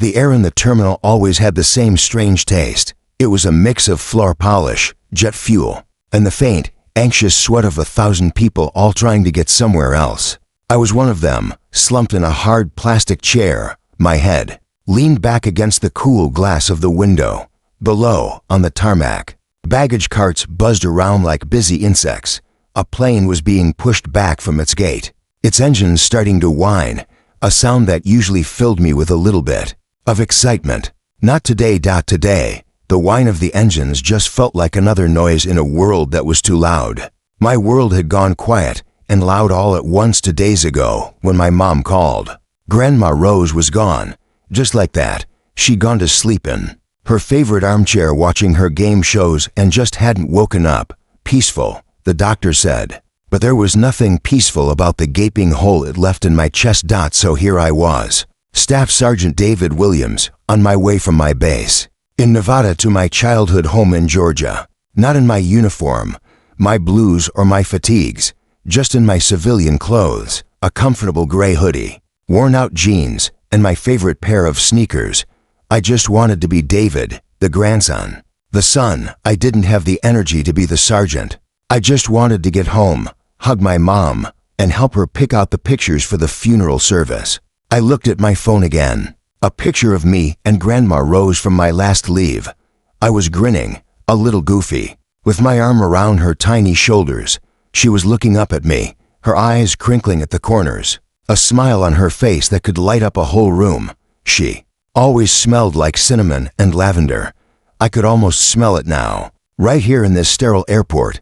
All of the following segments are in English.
The air in the terminal always had the same strange taste. It was a mix of floor polish, jet fuel, and the faint, anxious sweat of 1,000 people all trying to get somewhere else. I was one of them, slumped in a hard plastic chair, my head leaned back against the cool glass of the window. Below, on the tarmac, baggage carts buzzed around like busy insects. A plane was being pushed back from its gate, its engines starting to whine, a sound that usually filled me with a little bit of excitement. Not today. Today, the whine of the engines just felt like another noise in a world that was too loud. My world had gone quiet and loud all at once 2 days ago when my mom called. Grandma Rose was gone. Just like that, she'd gone to sleep in her favorite armchair watching her game shows and just hadn't woken up. Peaceful, the doctor said. But there was nothing peaceful about the gaping hole it left in my chest. So here I was, Staff Sergeant David Williams, on my way from my base in Nevada to my childhood home in Georgia. Not in my uniform, my blues or my fatigues, just in my civilian clothes, a comfortable gray hoodie, worn-out jeans, and my favorite pair of sneakers. I just wanted to be David, the grandson. The son, I didn't have the energy to be the sergeant. I just wanted to get home, hug my mom, and help her pick out the pictures for the funeral service. I looked at my phone again. A picture of me and Grandma Rose from my last leave. I was grinning, a little goofy, with my arm around her tiny shoulders. She was looking up at me, her eyes crinkling at the corners, a smile on her face that could light up a whole room. She always smelled like cinnamon and lavender. I could almost smell it now, right here in this sterile airport.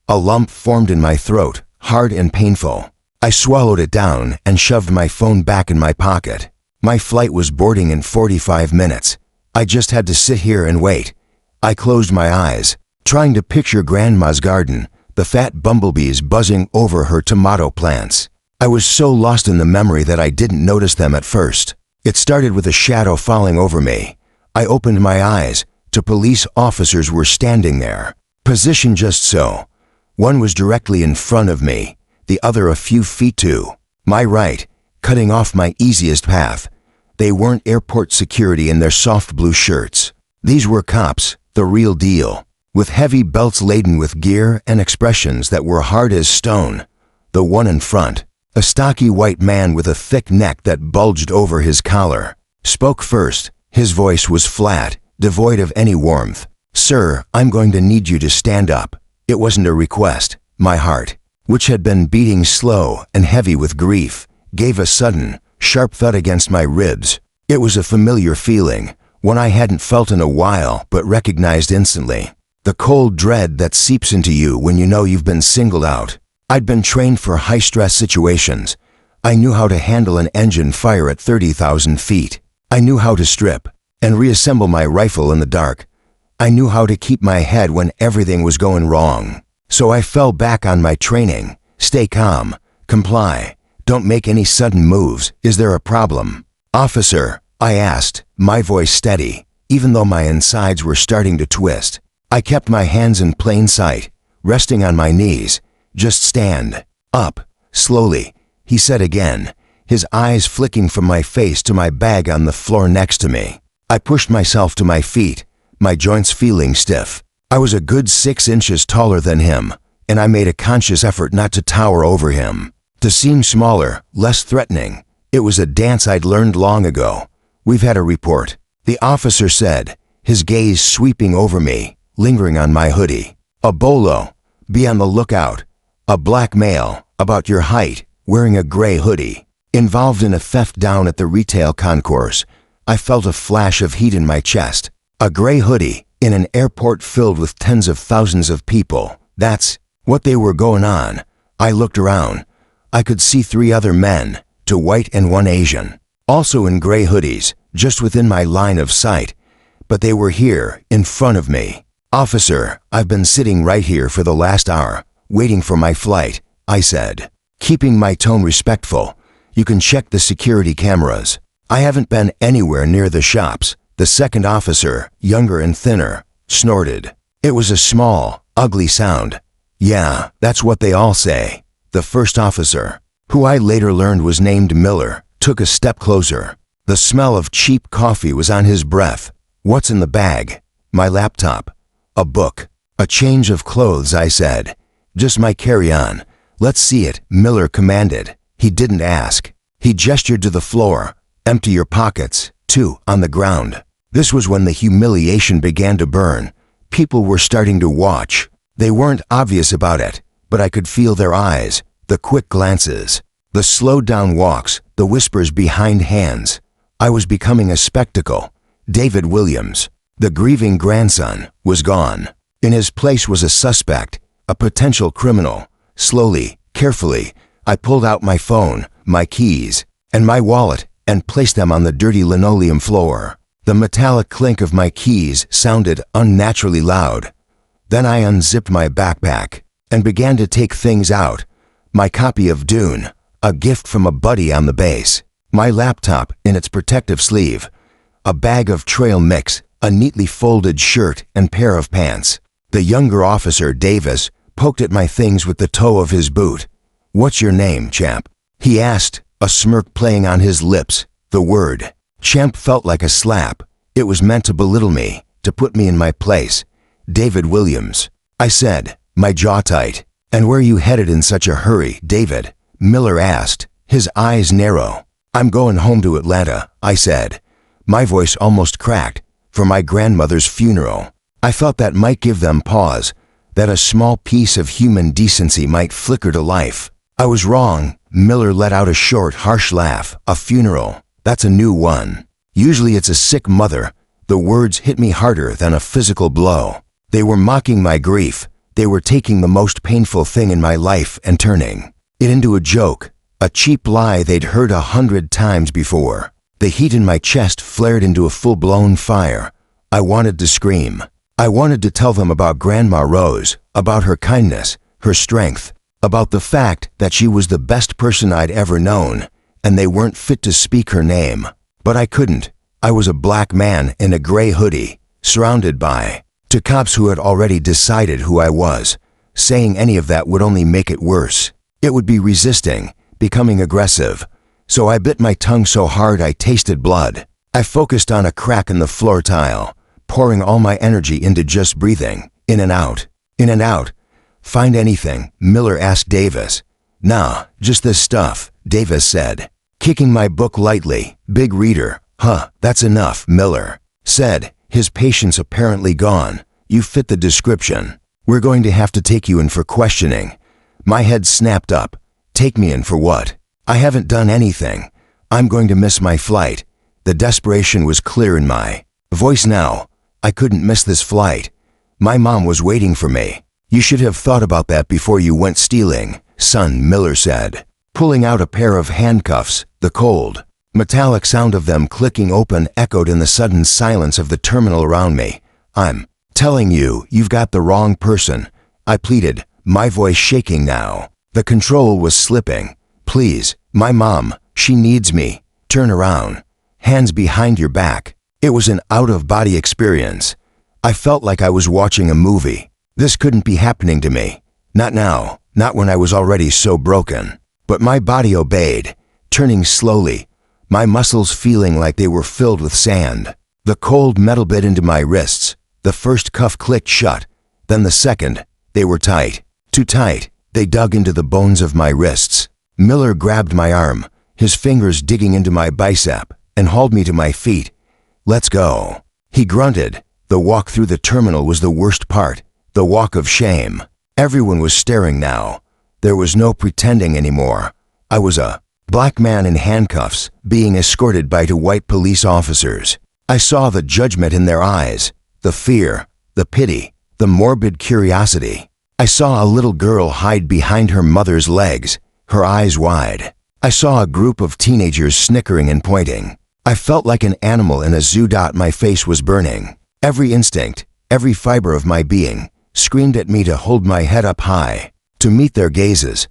A lump formed in my throat, hard and painful. I swallowed it down and shoved my phone back in my pocket. My flight was boarding in 45 minutes. I just had to sit here and wait. I closed my eyes, trying to picture Grandma's garden, the fat bumblebees buzzing over her tomato plants. I was so lost in the memory that I didn't notice them at first. It started with a shadow falling over me. I opened my eyes. 2 police officers were standing there, positioned just so. One was directly in front of me, the other a few feet to my right, cutting off my easiest path. They weren't airport security in their soft blue shirts. These were cops, the real deal, with heavy belts laden with gear and expressions that were hard as stone. The one in front, a stocky white man with a thick neck that bulged over his collar, spoke first. His voice was flat, devoid of any warmth. "Sir, I'm going to need you to stand up." It wasn't a request. My heart, which had been beating slow and heavy with grief, gave a sudden, sharp thud against my ribs. It was a familiar feeling, one I hadn't felt in a while but recognized instantly. The cold dread that seeps into you when you know you've been singled out. I'd been trained for high-stress situations. I knew how to handle an engine fire at 30,000 feet. I knew how to strip and reassemble my rifle in the dark. I knew how to keep my head when everything was going wrong. So I fell back on my training. Stay calm, comply, don't make any sudden moves. Is there a problem? "Officer," I asked, my voice steady, even though my insides were starting to twist. I kept my hands in plain sight, resting on my knees. "Just stand up, slowly," he said again, his eyes flicking from my face to my bag on the floor next to me. I pushed myself to my feet, my joints feeling stiff. I was a good 6 inches taller than him, and I made a conscious effort not to tower over him, to seem smaller, less threatening. It was a dance I'd learned long ago. "We've had a report," the officer said, his gaze sweeping over me, lingering on my hoodie. "A bolo. Be on the lookout. A black male, about your height, wearing a gray hoodie, involved in a theft down at the retail concourse." I felt a flash of heat in my chest. A gray hoodie, in an airport filled with tens of thousands of people. That's what they were going on. I looked around. I could see 3 other men, 2 white and 1 Asian, also in gray hoodies, just within my line of sight. But they were here, in front of me. "Officer, I've been sitting right here for the last hour, waiting for my flight," I said, keeping my tone respectful. "You can check the security cameras. I haven't been anywhere near the shops." The second officer, younger and thinner, snorted. It was a small, ugly sound. "Yeah, that's what they all say." The first officer, who I later learned was named Miller, took a step closer. The smell of cheap coffee was on his breath. What's in the bag? My laptop. A book. A change of clothes, I said. Just my carry-on. Let's see it, Miller commanded. He didn't ask. He gestured to the floor. Empty your pockets. 2, on the ground. This was when the humiliation began to burn. People were starting to watch. They weren't obvious about it, but I could feel their eyes, the quick glances, the slowed down walks, the whispers behind hands. I was becoming a spectacle. David Williams, the grieving grandson, was gone. In his place was a suspect, a potential criminal. Slowly, carefully, I pulled out my phone, my keys, and my wallet and placed them on the dirty linoleum floor. The metallic clink of my keys sounded unnaturally loud. Then I unzipped my backpack and began to take things out. My copy of Dune, a gift from a buddy on the base, my laptop in its protective sleeve, a bag of trail mix, a neatly folded shirt and pair of pants. The younger officer, Davis, poked at my things with the toe of his boot. "What's your name, champ?" he asked, a smirk playing on his lips. The word champ felt like a slap. It was meant to belittle me, to put me in my place. "David Williams," I said, my jaw tight. "And where are you headed in such a hurry, David?" Miller asked, his eyes narrow. "I'm going home to Atlanta," I said. My voice almost cracked. "For my grandmother's funeral." I thought that might give them pause, that a small piece of human decency might flicker to life. I was wrong. Miller let out a short, harsh laugh. "A funeral? That's a new one. Usually it's a sick mother." The words hit me harder than a physical blow. They were mocking my grief. They were taking the most painful thing in my life and turning it into a joke, a cheap lie they'd heard 100 times before. The heat in my chest flared into a full-blown fire. I wanted to scream. I wanted to tell them about Grandma Rose, about her kindness, her strength, about the fact that she was the best person I'd ever known, and they weren't fit to speak her name. But I couldn't. I was a black man in a gray hoodie, surrounded by to cops who had already decided who I was. Saying any of that would only make it worse. It would be resisting, becoming aggressive. So I bit my tongue so hard I tasted blood. I focused on a crack in the floor tile, pouring all my energy into just breathing, in and out, in and out. "Find anything?" Miller asked Davis. "Nah, just this stuff," Davis said, kicking my book lightly. "Big reader." "Huh, that's enough," Miller said, his patience apparently gone. "You fit the description. We're going to have to take you in for questioning." My head snapped up. "Take me in for what? I haven't done anything. I'm going to miss my flight." The desperation was clear in my voice now. I couldn't miss this flight. My mom was waiting for me. "You should have thought about that before you went stealing, son," Miller said, pulling out a pair of handcuffs. The cold, metallic sound of them clicking open echoed in the sudden silence of the terminal around me. "I'm telling you, you've got the wrong person," I pleaded, my voice shaking now. The control was slipping. "Please, my mom, she needs me. Turn around. Hands behind your back." It was an out-of-body experience. I felt like I was watching a movie. This couldn't be happening to me. Not now, not when I was already so broken. But my body obeyed, turning slowly, my muscles feeling like they were filled with sand. The cold metal bit into my wrists. The first cuff clicked shut. Then the second. They were tight. Too tight. They dug into the bones of my wrists. Miller grabbed my arm, his fingers digging into my bicep, and hauled me to my feet. "Let's go." He grunted. The walk through the terminal was the worst part. The walk of shame. Everyone was staring now. There was no pretending anymore. I was a black man in handcuffs, being escorted by 2 white police officers. I saw the judgment in their eyes, the fear, the pity, the morbid curiosity. I saw a little girl hide behind her mother's legs, her eyes wide. I saw a group of teenagers snickering and pointing. I felt like an animal in a zoo. My face was burning. Every instinct, every fiber of my being, screamed at me to hold my head up high, to meet their gazes.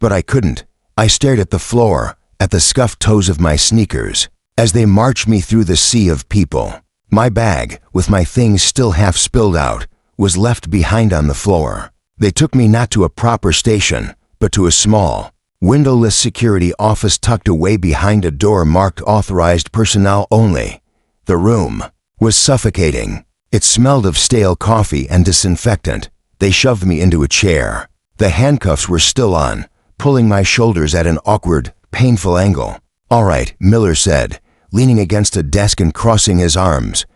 But I couldn't. I stared at the floor, at the scuffed toes of my sneakers, as they marched me through the sea of people. My bag, with my things still half spilled out, was left behind on the floor. They took me not to a proper station, but to a small, Windowless security office tucked away behind a door marked authorized personnel only. The room was suffocating. It smelled of stale coffee and disinfectant. They shoved me into a chair. The handcuffs were still on, pulling my shoulders at an awkward, painful angle. "All right," Miller said, leaning against a desk and crossing his arms.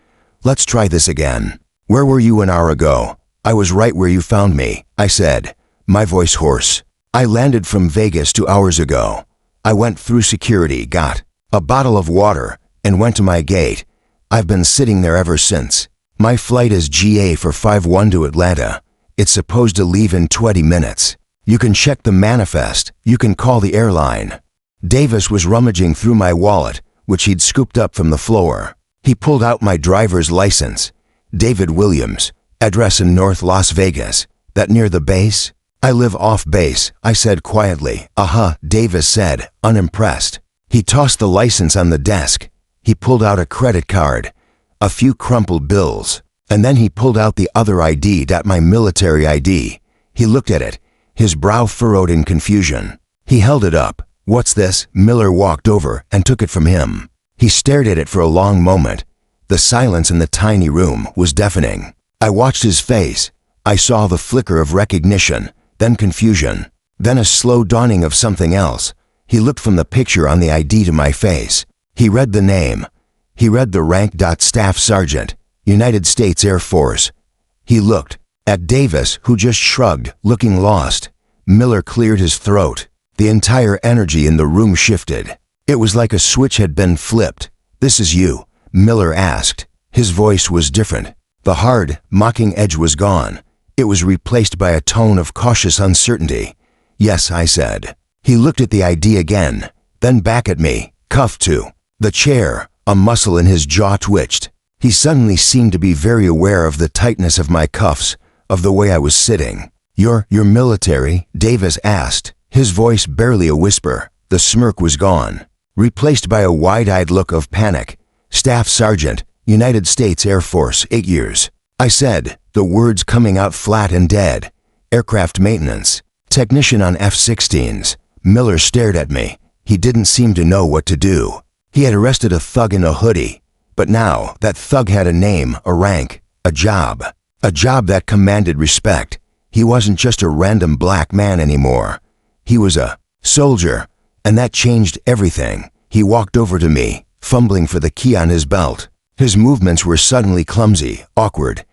"Let's try this again. Where were you an hour ago?" "I was right where you found me," I said, my voice hoarse. "I landed from Vegas 2 hours ago. I went through security, got a bottle of water, and went to my gate. I've been sitting there ever since. My flight is GA for 5-1 to Atlanta. It's supposed to leave in 20 minutes. You can check the manifest. You can call the airline." Davis was rummaging through my wallet, which he'd scooped up from the floor. He pulled out my driver's license. "David Williams, address in North Las Vegas. That near the base?" "I live off base," I said quietly. "Uh-huh," Davis said, unimpressed. He tossed the license on the desk. He pulled out a credit card, a few crumpled bills, and then he pulled out the other ID, my military ID. He looked at it, his brow furrowed in confusion. He held it up. "What's this?" Miller walked over and took it from him. He stared at it for a long moment. The silence in the tiny room was deafening. I watched his face. I saw the flicker of recognition, then confusion, then a slow dawning of something else. He looked from the picture on the ID to my face. He read the name. He read the rank. Staff Sergeant, United States Air Force. He looked at Davis, who just shrugged, looking lost. Miller cleared his throat. The entire energy in the room shifted. It was like a switch had been flipped. "This is you?" Miller asked. His voice was different. The hard, mocking edge was gone. It was replaced by a tone of cautious uncertainty. "Yes," I said. He looked at the ID again, then back at me. "Cuffed to the chair." A muscle in his jaw twitched. He suddenly seemed to be very aware of the tightness of my cuffs, of the way I was sitting. You're military?" Davis asked, his voice barely a whisper. The smirk was gone, replaced by a wide-eyed look of panic. "Staff Sergeant, United States Air Force, 8 years. I said, the words coming out flat and dead. "Aircraft maintenance. Technician on F-16s. Miller stared at me. He didn't seem to know what to do. He had arrested a thug in a hoodie, but now that thug had a name, a rank, a job that commanded respect. He wasn't just a random black man anymore. He was a soldier, and that changed everything. He walked over to me, fumbling for the key on his belt. His movements were suddenly clumsy, awkward.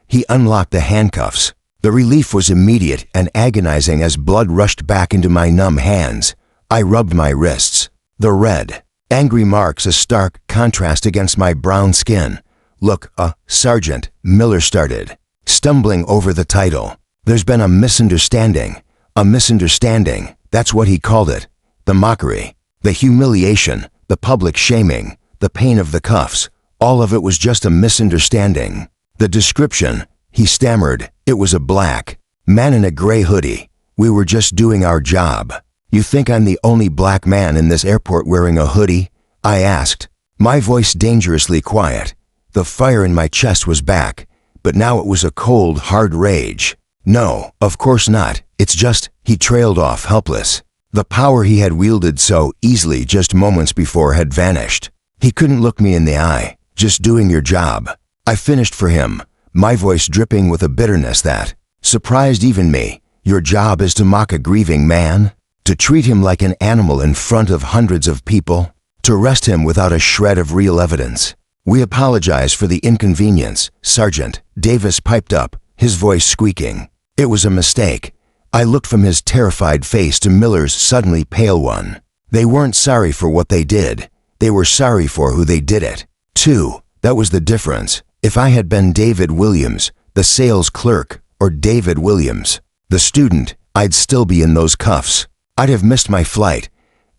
He unlocked the handcuffs. The relief was immediate and agonizing as blood rushed back into my numb hands. I rubbed my wrists. The red, angry marks a stark contrast against my brown skin. "Look, Sergeant," Miller started, stumbling over the title. "There's been a misunderstanding. A misunderstanding." That's what he called it. The mockery, the humiliation, the public shaming, the pain of the cuffs. All of it was just a misunderstanding. The description, he stammered, it was a black man in a gray hoodie. "We were just doing our job." "You think I'm the only black man in this airport wearing a hoodie?" I asked, my voice dangerously quiet. The fire in my chest was back, but now it was a cold, hard rage. "No, of course not. It's just," he trailed off, helpless. The power he had wielded so easily just moments before had vanished. He couldn't look me in the eye. "Just doing your job," I finished for him, my voice dripping with a bitterness that surprised even me. "Your job is to mock a grieving man? To treat him like an animal in front of hundreds of people? To arrest him without a shred of real evidence?" "We apologize for the inconvenience, Sergeant," Davis piped up, his voice squeaking. "It was a mistake." I looked from his terrified face to Miller's suddenly pale one. They weren't sorry for what they did. They were sorry for who they did it to. That was the difference. If I had been David Williams, the sales clerk, or David Williams, the student, I'd still be in those cuffs. I'd have missed my flight.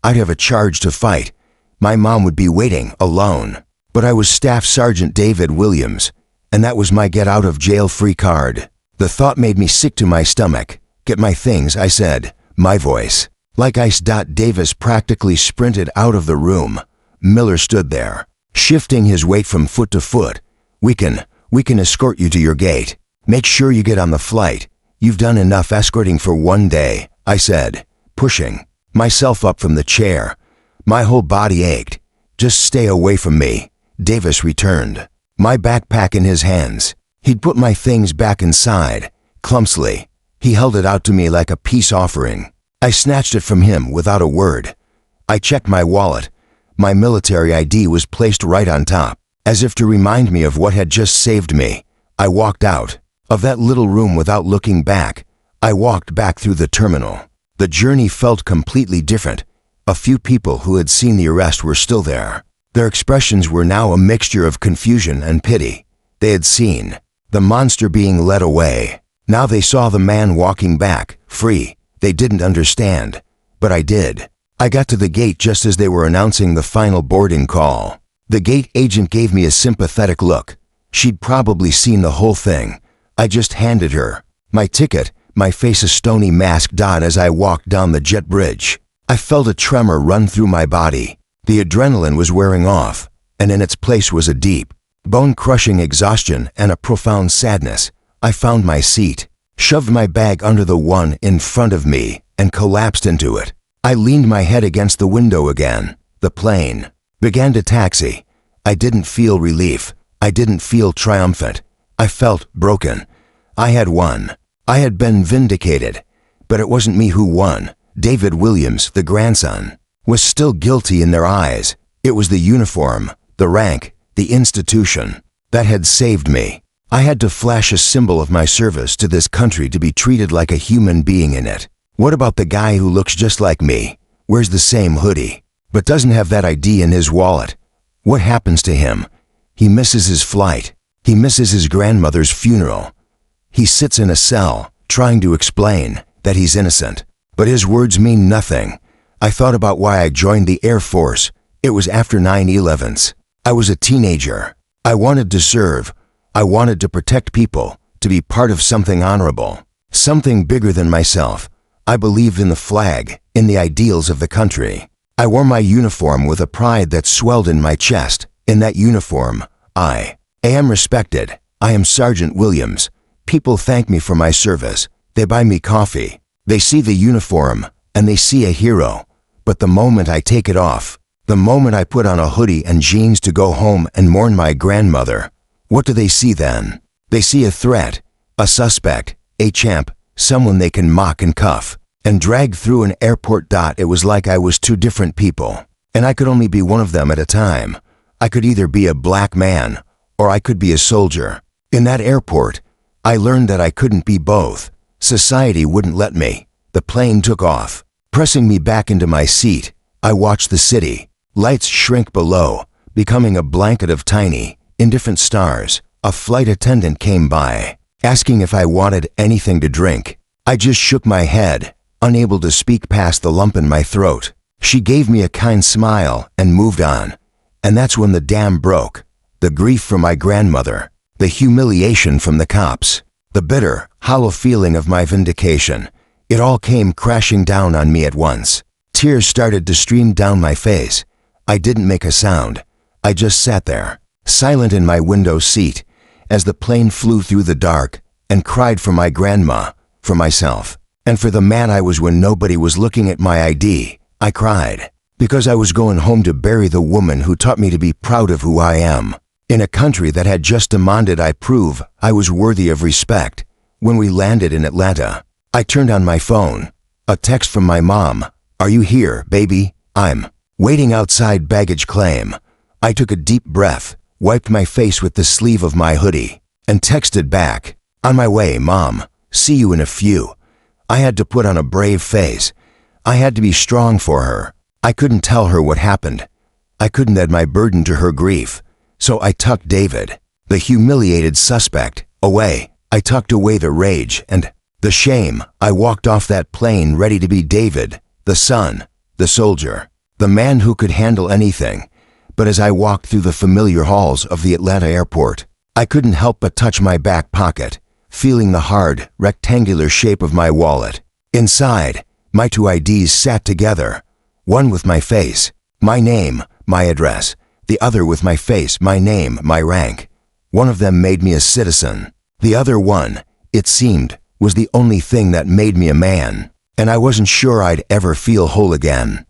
I'd have a charge to fight. My mom would be waiting, alone. But I was Staff Sergeant David Williams, and that was my get-out-of-jail-free card. The thought made me sick to my stomach. "Get my things," I said, my voice like ice. Davis practically sprinted out of the room. Miller stood there, shifting his weight from foot to foot. We can escort you to your gate. Make sure you get on the flight. You've done enough escorting for one day," I said, pushing myself up from the chair. My whole body ached. "Just stay away from me," Davis returned, my backpack in his hands. He'd put my things back inside. Clumsily, he held it out to me like a peace offering. I snatched it from him without a word. I checked my wallet. My military ID was placed right on top, as if to remind me of what had just saved me. I walked out of that little room without looking back. I walked back through the terminal. The journey felt completely different. A few people who had seen the arrest were still there. Their expressions were now a mixture of confusion and pity. They had seen the monster being led away. Now they saw the man walking back, free. They didn't understand, but I did. I got to the gate just as they were announcing the final boarding call. The gate agent gave me a sympathetic look. She'd probably seen the whole thing. I just handed her my ticket, my face a stony mask dot as I walked down the jet bridge. I felt a tremor run through my body. The adrenaline was wearing off, and in its place was a deep, bone-crushing exhaustion and a profound sadness. I found my seat, shoved my bag under the one in front of me, and collapsed into it. I leaned my head against the window again. The plane began to taxi. I didn't feel relief. I didn't feel triumphant. I felt broken. I had won. I had been vindicated. But it wasn't me who won. David Williams, the grandson, was still guilty in their eyes. It was the uniform, the rank, the institution that had saved me. I had to flash a symbol of my service to this country to be treated like a human being in it. What about the guy who looks just like me, wears the same hoodie, but doesn't have that ID in his wallet? What happens to him? He misses his flight. He misses his grandmother's funeral. He sits in a cell, trying to explain that he's innocent. But his words mean nothing. I thought about why I joined the Air Force. It was after 9/11s. I was a teenager. I wanted to serve. I wanted to protect people, to be part of something honorable, something bigger than myself. I believed in the flag, in the ideals of the country. I wore my uniform with a pride that swelled in my chest. In that uniform, I am respected. I am Sergeant Williams. People thank me for my service. They buy me coffee. They see the uniform, and they see a hero. But the moment I take it off, the moment I put on a hoodie and jeans to go home and mourn my grandmother, what do they see then? They see a threat, a suspect, a champ, someone they can mock and cuff, and drag through an airport. It was like I was two different people, and I could only be one of them at a time. I could either be a black man, or I could be a soldier. In that airport, I learned that I couldn't be both. Society wouldn't let me. The plane took off, pressing me back into my seat. I watched the city, lights shrink below, becoming a blanket of tiny, indifferent stars. A flight attendant came by, asking if I wanted anything to drink. I just shook my head, unable to speak past the lump in my throat. She gave me a kind smile and moved on. And that's when the dam broke. The grief for my grandmother, the humiliation from the cops, the bitter, hollow feeling of my vindication. It all came crashing down on me at once. Tears started to stream down my face. I didn't make a sound. I just sat there, silent in my window seat, as the plane flew through the dark, and cried for my grandma, for myself, and for the man I was when nobody was looking at my ID. I cried, because I was going home to bury the woman who taught me to be proud of who I am, in a country that had just demanded I prove I was worthy of respect. When we landed in Atlanta, I turned on my phone. A text from my mom. "Are you here, baby? I'm waiting outside baggage claim." I took a deep breath, wiped my face with the sleeve of my hoodie, and texted back, "On my way, Mom. See you in a few." I had to put on a brave face. I had to be strong for her. I couldn't tell her what happened. I couldn't add my burden to her grief. So I tucked David, the humiliated suspect, away. I tucked away the rage and the shame. I walked off that plane ready to be David, the son, the soldier, the man who could handle anything. But as I walked through the familiar halls of the Atlanta airport, I couldn't help but touch my back pocket, feeling the hard, rectangular shape of my wallet. Inside, my two IDs sat together, one with my face, my name, my address, the other with my face, my name, my rank. One of them made me a citizen. The other one, it seemed, was the only thing that made me a man. and I wasn't sure I'd ever feel whole again.